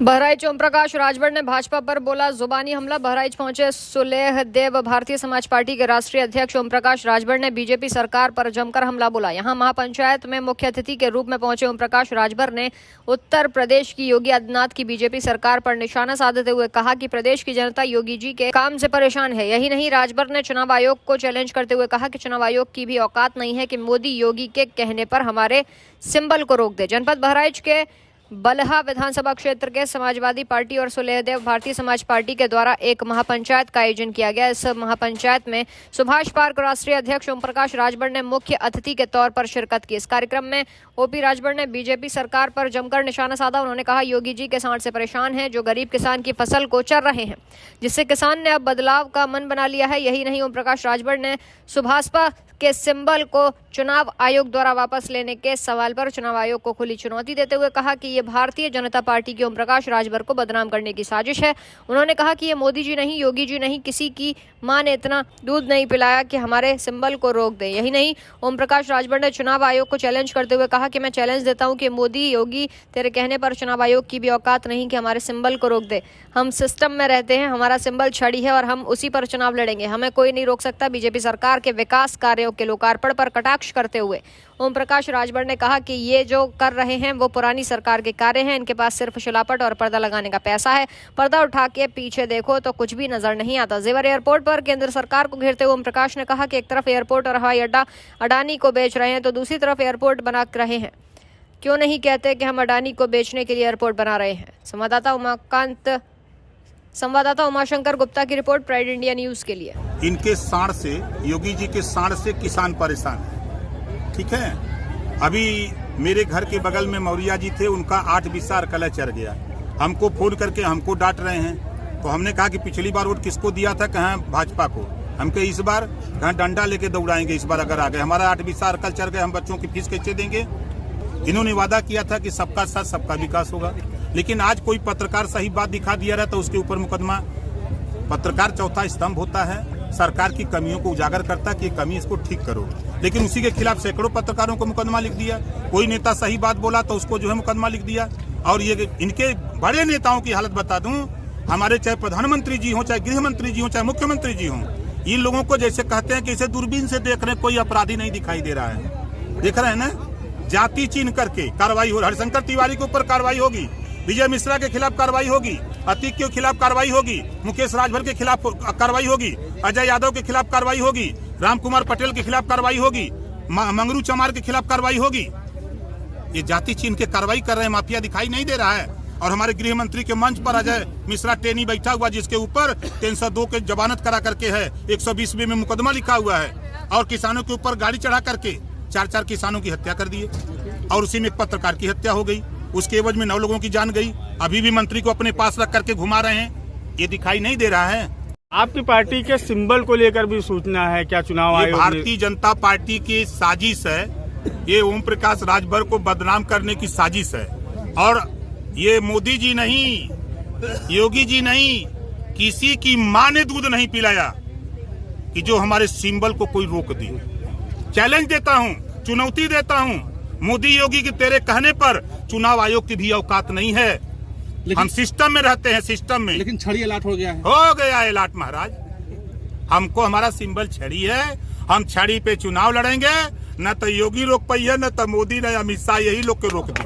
बहराइच ओम प्रकाश राजभर ने भाजपा पर बोला जुबानी हमला। बहराइच पहुंचे सुलेह देव। भारतीय समाज पार्टी के राष्ट्रीय अध्यक्ष ओम प्रकाश राजभर ने बीजेपी सरकार पर जमकर हमला बोला। यहां महापंचायत में मुख्य अतिथि के रूप में पहुंचे ओम प्रकाश राजभर ने उत्तर प्रदेश की योगी आदित्यनाथ की बीजेपी सरकार पर निशाना साधते हुए कहा कि प्रदेश की जनता योगी जी के काम से परेशान है। यही नहीं, राजभर ने चुनाव आयोग को चैलेंज करते हुए कहा कि चुनाव आयोग की भी औकात नहीं है कि मोदी योगी के कहने पर हमारे सिंबल को रोक दे। जनपद बहराइच के बलहा विधानसभा क्षेत्र के समाजवादी पार्टी और सुलेहदेव भारतीय समाज पार्टी के द्वारा एक महापंचायत का आयोजन किया गया। इस महापंचायत में सुभाष पार्क राष्ट्रीय अध्यक्ष ओम प्रकाश राजभर ने मुख्य अतिथि के तौर पर शिरकत की। इस कार्यक्रम में ओपी राजभर ने बीजेपी सरकार पर जमकर निशाना साधा। उन्होंने कहा, योगी जी किसान से परेशान हैं, जो गरीब किसान की फसल को चर रहे हैं, जिससे किसान ने अब बदलाव का मन बना लिया है। यही नहीं, ओम प्रकाश राजभर ने सुभाषपा के सिंबल को चुनाव आयोग द्वारा वापस लेने के सवाल पर चुनाव आयोग को खुली चुनौती देते हुए कहा कि ये भारतीय जनता पार्टी की ओम प्रकाश राजभर को बदनाम करने की साजिश है। उन्होंने कहा कि ये मोदी जी नहीं, योगी जी नहीं, किसी की मां ने इतना दूध नहीं पिलाया कि हमारे सिंबल को रोक दे। यही नहीं, ओम प्रकाश राजभर ने चुनाव आयोग को चैलेंज करते हुए कहा कि मैं चैलेंज देता हूं कि मोदी योगी तेरे कहने पर चुनाव आयोग की भी औकात नहीं कि हमारे सिंबल को रोक दे। हम सिस्टम में रहते हैं, हमारा सिंबल छड़ी है और हम उसी पर चुनाव लड़ेंगे, हमें कोई नहीं रोक सकता। बीजेपी सरकार के विकास कार्यों के लोकार्पण पर कटाक्ष करते हुए ओम प्रकाश राजभर ने कहा कि ये जो कर रहे हैं वो पुरानी सरकार के कार्य हैं। इनके पास सिर्फ शिलापट और पर्दा लगाने का पैसा है। पर्दा उठा के पीछे देखो तो कुछ भी नजर नहीं आता। जेवर एयरपोर्ट पर केंद्र सरकार को घेरते हुए ओम प्रकाश ने कहा कि एक तरफ एयरपोर्ट और हवाई अड्डा अडानी को बेच रहे हैं तो दूसरी तरफ एयरपोर्ट बना रहे हैं। क्यों नहीं कहते कि हम अडानी को बेचने के लिए एयरपोर्ट बना रहे हैं। संवाददाता उमाशंकर गुप्ता की रिपोर्ट, प्राइड इंडिया न्यूज के लिए। इनके साड़ से, योगी जी के साड़ से किसान परेशान है। ठीक है, अभी मेरे घर के बगल में मौर्या जी थे, उनका 8 बिस्सा कला चढ़ गया। हमको फोन करके हमको डांट रहे हैं। तो हमने कहा कि पिछली बार वोट किसको दिया था, कहाँ भाजपा को। हमके इस बार कहाँ डंडा लेके दौड़ाएंगे। इस बार अगर आ गए, हमारा 8 बिस्सा कल चढ़ गए, हम बच्चों की फीस कैसे देंगे। इन्होंने वादा किया था कि सबका साथ सबका विकास होगा, लेकिन आज कोई पत्रकार सही बात दिखा दिया रहा तो उसके ऊपर मुकदमा। पत्रकार चौथा स्तंभ होता है, सरकार की कमियों को उजागर करता कि कमी इसको ठीक करो, लेकिन उसी के खिलाफ सैकड़ों पत्रकारों को मुकदमा लिख दिया। कोई नेता सही बात बोला तो उसको जो है मुकदमा लिख दिया। और ये इनके बड़े नेताओं की हालत बता दूं, हमारे चाहे प्रधानमंत्री जी हो, चाहे गृह मंत्री जी हो, चाहे मुख्यमंत्री जी हो, इन लोगों को जैसे कहते हैं कि इसे दूरबीन से देख रहे, कोई अपराधी नहीं दिखाई दे रहा है। देख रहे हैं ना, जाति चिन्ह करके कार्रवाई हो। हरिशंकर तिवारी के ऊपर कार्रवाई होगी, विजय मिश्रा के खिलाफ कार्रवाई होगी, अतीक के खिलाफ कार्रवाई होगी, मुकेश राजभर के खिलाफ कार्रवाई होगी, अजय यादव के खिलाफ कार्रवाई होगी, रामकुमार पटेल के खिलाफ कार्रवाई होगी, मंगरू चमार के खिलाफ कार्रवाई होगी। ये जाति चिन्ह के कार्रवाई कर रहे हैं, माफिया दिखाई नहीं दे रहा है। और हमारे गृह मंत्री के मंच पर अजय मिश्रा टेनी बैठा हुआ, जिसके ऊपर 302 के जमानत करा करके है, 120 में मुकदमा लिखा हुआ है, और किसानों के ऊपर गाड़ी चढ़ा करके 4 किसानों की हत्या कर दिए, और उसी में एक पत्रकार की हत्या हो गई। उसके एवज में 9 लोगों की जान गई। अभी भी मंत्री को अपने पास रख करके घुमा रहे हैं। ये दिखाई नहीं दे रहा है। आपकी पार्टी के सिंबल को लेकर भी सूचना है क्या चुनाव आयोग? भारतीय जनता पार्टी की साजिश है। ये ओम प्रकाश राजभर को बदनाम करने की साजिश है। और ये मोदी जी नहीं, योगी जी नहीं, किसी की मां ने दूध नहीं पिलाया कि जो हमारे सिंबल को कोई रोक दे। चैलेंज देता हूँ, चुनौती देता हूँ, मोदी योगी के तेरे कहने पर चुनाव आयोग की भी औकात नहीं है। हम सिस्टम में रहते हैं, सिस्टम में। लेकिन छड़ी अलाट हो गया है। हो गया अलाट महाराज। हमको हमारा सिंबल छड़ी है, हम छड़ी पे चुनाव लड़ेंगे। न तो योगी रोक पाई है, न तो मोदी, न अमित शाह, यही लोग के रोक दी।